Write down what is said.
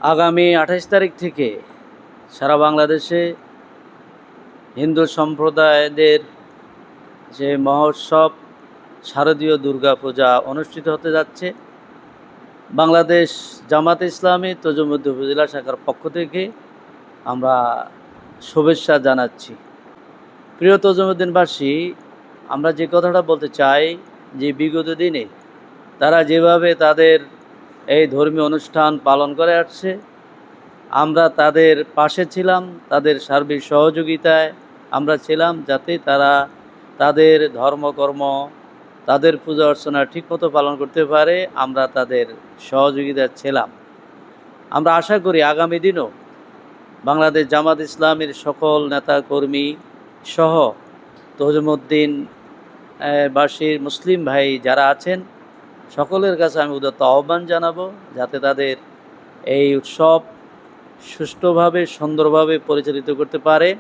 আগামী 28 তারিখ থেকে সারা বাংলাদেশে হিন্দু সম্প্রদায়দের যে মহোৎসব শারদীয় দুর্গাপূজা অনুষ্ঠিত হতে যাচ্ছে। বাংলাদেশ জামাতে ইসলামী তজুমুদ্দিন উপজেলা শাখার পক্ষ থেকে আমরা শুভেচ্ছা জানাচ্ছি। প্রিয় তজুমুদ্দিনবাসী, আমরা যে কথাটা বলতে চাই যে বিগত দিনে তারা যেভাবে তাদের এই ধর্মীয় অনুষ্ঠান পালন করে আসছে, আমরা তাদের পাশে ছিলাম, তাদের সার্বিক সহযোগিতায় আমরা ছিলাম, যাতে তারা তাদের ধর্মকর্ম, তাদের পূজা অর্চনা ঠিকমতো পালন করতে পারে। আমরা তাদের সহযোগিতায় ছিলাম। আমরা আশা করি আগামী দিনও বাংলাদেশ জামাত ইসলামীর সকল নেতাকর্মী সহ তজুমুদ্দিন বাসীর মুসলিম ভাই যারা আছেন, সকলের কাছে আমি উদাত্ত আহ্বান জানাবো, যাতে তাদের এই উৎসব সুষ্ঠুভাবে সুন্দরভাবে পরিচালিত করতে পারে।